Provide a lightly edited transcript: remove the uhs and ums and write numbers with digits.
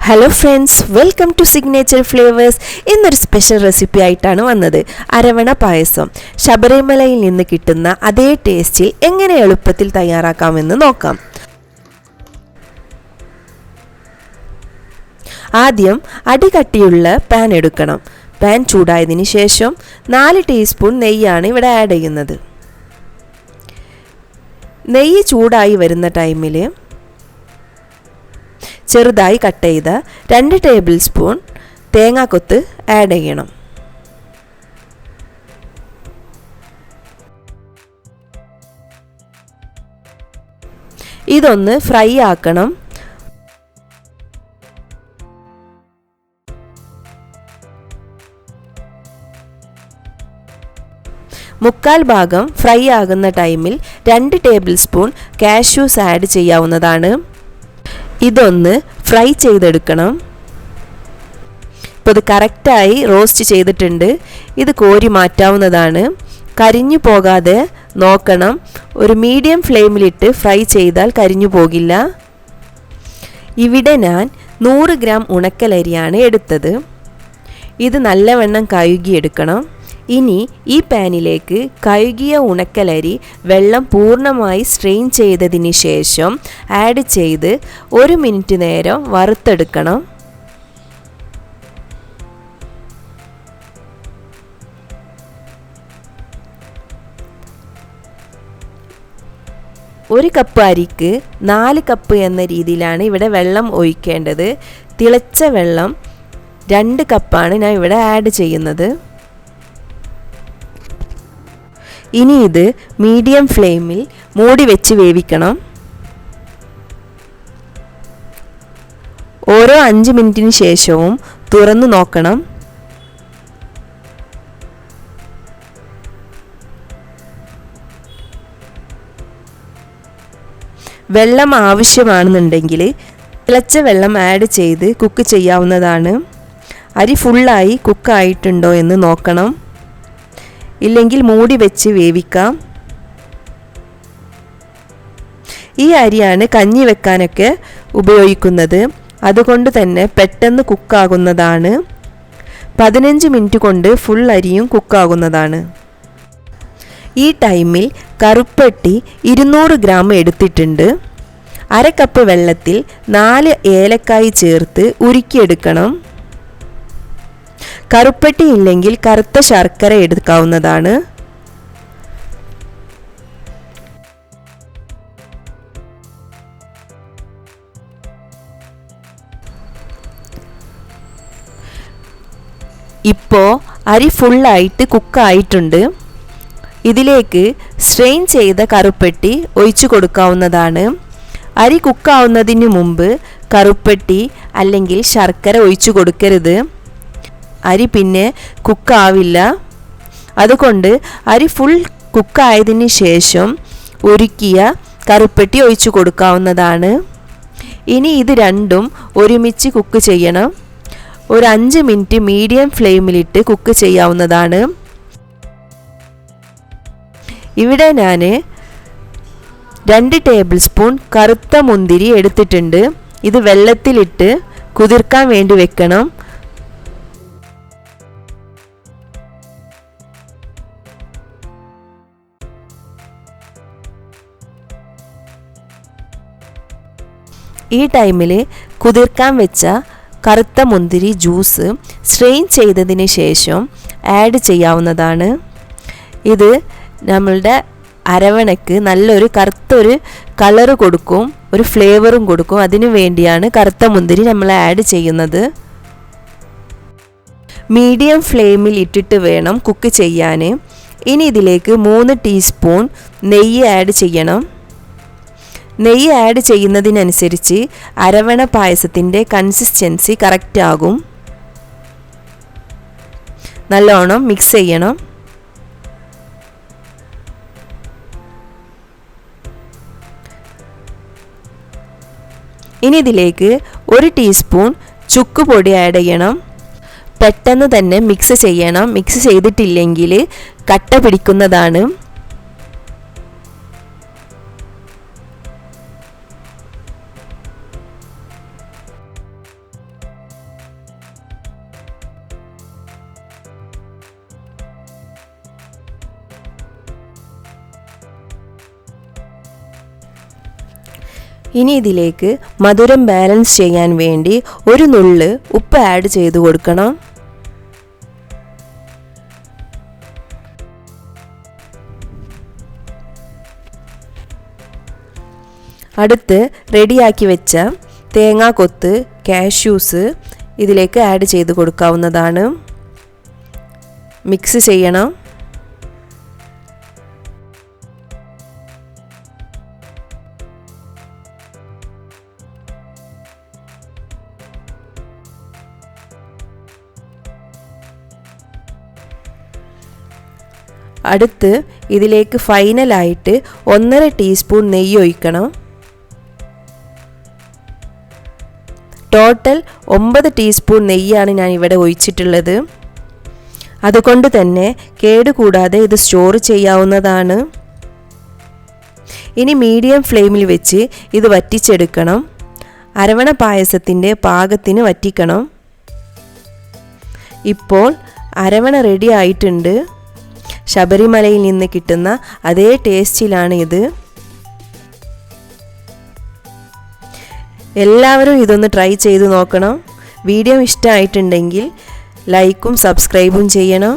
Hello friends, welcome to signature flavours. ഇന്നൊരു special recipe ആയിട്ടാണ് വന്നത്. അരവണ പായസം. ശബരിമലയിൽ നിന്ന് കിട്ടുന്ന അതേ ടേസ്റ്റിൽ എങ്ങനെ എളുപ്പത്തിൽ തയ്യാറാക്കാമെന്ന് നോക്കാം. ആദ്യം അടികട്ടിയുള്ള പാൻ എടുക്കണം. പാൻ ചൂടായതിന് ശേഷം 4 ടീസ്പൂൺ നെയ്യാണ് ഇവിടെ ആഡ് ചെയ്യുന്നത്. നെയ്യ് ചൂടായി വരുന്ന ടൈമിൽ ചെറുതായി കട്ട് ചെയ്ത 2 ടേബിൾ സ്പൂൺ തേങ്ങാക്കൊത്ത് ആഡ് ചെയ്യണം. ഇതൊന്ന് ഫ്രൈ ആക്കണം. മുക്കാൽ ഭാഗം ഫ്രൈ ആകുന്ന ടൈമിൽ 2 ടേബിൾ സ്പൂൺ കാഷ്യൂസ് ആഡ് ചെയ്യാവുന്നതാണ്. ഇതൊന്ന് ഫ്രൈ ചെയ്തെടുക്കണം. ഇപ്പോൾ ഇത് കറക്റ്റായി റോസ്റ്റ് ചെയ്തിട്ടുണ്ട്. ഇത് കോരി മാറ്റാവുന്നതാണ്. കരിഞ്ഞു പോകാതെ നോക്കണം. ഒരു മീഡിയം ഫ്ലെയിമിലിട്ട് ഫ്രൈ ചെയ്താൽ കരിഞ്ഞു പോകില്ല. ഇവിടെ ഞാൻ 100 ഗ്രാം ഉണക്കലരിയാണ് എടുത്തത്. ഇത് നല്ലവണ്ണം കഴുകിയെടുക്കണം. ഇനി ഈ പാനിലേക്ക് കഴുകിയ ഉണക്കലരി വെള്ളം പൂർണ്ണമായി സ്ട്രെയിൻ ചെയ്തതിന് ശേഷം ആഡ് ചെയ്ത് 1 മിനിറ്റ് നേരം വറുത്തെടുക്കണം. ഒരു കപ്പ് അരിക്ക് 4 കപ്പ് എന്ന രീതിയിലാണ് ഇവിടെ വെള്ളം ഒഴിക്കേണ്ടത്. തിളച്ച വെള്ളം 2 കപ്പാണ് ഞാൻ ഇവിടെ ആഡ് ചെയ്യുന്നത്. ഇനി ഇത് മീഡിയം ഫ്ലെയിമിൽ മൂടി വെച്ച് വേവിക്കണം. ഓരോ 5 മിനിറ്റിന് ശേഷവും തുറന്നു നോക്കണം. വെള്ളം ആവശ്യമാണെന്നുണ്ടെങ്കിൽ തിളച്ച വെള്ളം ആഡ് ചെയ്ത് കുക്ക് ചെയ്യാവുന്നതാണ്. അരി ഫുള്ളായി കുക്കായിട്ടുണ്ടോ എന്ന് നോക്കണം. ഇല്ലെങ്കിൽ മൂടി വെച്ച് വേവിക്കാം. ഈ അരിയാണ് കഞ്ഞി വെക്കാനൊക്കെ ഉപയോഗിക്കുന്നത്. അതുകൊണ്ട് തന്നെ പെട്ടെന്ന് കുക്കാകുന്നതാണ്. 15 മിനിറ്റ് കൊണ്ട് ഫുൾ അരിയും കുക്കാകുന്നതാണ്. ഈ ടൈമിൽ കറുപ്പട്ടി 200 ഗ്രാം എടുത്തിട്ടുണ്ട്. 1/2 കപ്പ് വെള്ളത്തിൽ 4 ഏലക്കായ് ചേർത്ത് ഉരുക്കിയെടുക്കണം. കറുപ്പട്ടി ഇല്ലെങ്കിൽ കറുത്ത ശർക്കര എടുക്കാവുന്നതാണ്. ഇപ്പോൾ അരി ഫുള്ളായിട്ട് കുക്കായിട്ടുണ്ട്. ഇതിലേക്ക് സ്ട്രെയിൻ ചെയ്ത കറുപ്പട്ടി ഒഴിച്ചു കൊടുക്കാവുന്നതാണ്. അരി കുക്കാവുന്നതിന് മുമ്പ് കറുപ്പട്ടി അല്ലെങ്കിൽ ശർക്കര ഒഴിച്ചു കൊടുക്കരുത്. അരി പിന്നെ കുക്കാവില്ല. അതുകൊണ്ട് അരി ഫുൾ കുക്കായതിന് ശേഷം ഉരുക്കിയ കറുപ്പട്ടി ഒഴിച്ചു കൊടുക്കാവുന്നതാണ്. ഇനി ഇത് രണ്ടും ഒരുമിച്ച് കുക്ക് ചെയ്യണം. ഒരു 5 മിനിറ്റ് മീഡിയം ഫ്ലെയിമിലിട്ട് കുക്ക് ചെയ്യാവുന്നതാണ്. ഇവിടെ ഞാൻ 2 ടേബിൾ സ്പൂൺ കറുത്ത മുന്തിരി എടുത്തിട്ടുണ്ട്. ഇത് വെള്ളത്തിലിട്ട് കുതിർക്കാൻ വേണ്ടി വെക്കണം. ഈ ടൈമിൽ കുതിർക്കാൻ വെച്ച കറുത്ത മുന്തിരി ജ്യൂസ് സ്ട്രെയിൻ ചെയ്തതിന് ശേഷം ആഡ് ചെയ്യാവുന്നതാണ്. ഇത് നമ്മളുടെ അരവണയ്ക്ക് നല്ലൊരു കറുത്തൊരു കളറ് കൊടുക്കും, ഒരു ഫ്ലേവറും കൊടുക്കും. അതിനു വേണ്ടിയാണ് കറുത്ത മുന്തിരി നമ്മൾ ആഡ് ചെയ്യുന്നത്. മീഡിയം ഫ്ലെയിമിൽ ഇട്ടിട്ട് വേണം കുക്ക് ചെയ്യാൻ. ഇനി ഇതിലേക്ക് 3 ടീസ്പൂൺ നെയ്യ് ആഡ് ചെയ്യണം. നെയ്യ് ആഡ് ചെയ്യുന്നതിനനുസരിച്ച് അരവണ പായസത്തിൻ്റെ കൺസിസ്റ്റൻസി കറക്റ്റ് ആകും. നല്ലോണം മിക്സ് ചെയ്യണം. ഇനി ഇതിലേക്ക് 1 ടീസ്പൂൺ ചുക്ക് പൊടി ആഡ് ചെയ്യണം. പെട്ടെന്ന് തന്നെ മിക്സ് ചെയ്യണം. മിക്സ് ചെയ്തിട്ടില്ലെങ്കിൽ കട്ട പിടിക്കുന്നതാണ്. ഇനി ഇതിലേക്ക് മധുരം ബാലൻസ് ചെയ്യാൻ വേണ്ടി ഒരു നുള്ള് ഉപ്പ് ആഡ് ചെയ്ത് കൊടുക്കണം. അടുത്ത് റെഡിയാക്കി വെച്ച തേങ്ങാക്കൊത്ത്, കാഷ്യൂസ് ഇതിലേക്ക് ആഡ് ചെയ്ത് കൊടുക്കാവുന്നതാണ്. മിക്സ് ചെയ്യണം. അടുത്ത് ഇതിലേക്ക് ഫൈനലായിട്ട് 1.5 ടീസ്പൂൺ നെയ്യ് ഒഴിക്കണം. ടോട്ടൽ 9 ടീസ്പൂൺ നെയ്യാണ് ഞാൻ ഇവിടെ ഒഴിച്ചിട്ടുള്ളത്. അതുകൊണ്ട് തന്നെ കേടുകൂടാതെ ഇത് സ്റ്റോർ ചെയ്യാവുന്നതാണ്. ഇനി മീഡിയം ഫ്ലെയിമിൽ വെച്ച് ഇത് വറ്റിച്ചെടുക്കണം. അരവണ പായസത്തിൻ്റെ പാകത്തിന് വറ്റിക്കണം. ഇപ്പോൾ അരവണ റെഡി ആയിട്ടുണ്ട്. ശബരിമലയിൽ നിന്ന് കിട്ടുന്ന അതേ ടേസ്റ്റിലാണ് ഇത്. എല്ലാവരും ഇതൊന്ന് ട്രൈ ചെയ്ത് നോക്കണം. വീഡിയോ ഇഷ്ടമായിട്ടുണ്ടെങ്കിൽ ലൈക്കും സബ്സ്ക്രൈബും ചെയ്യണം.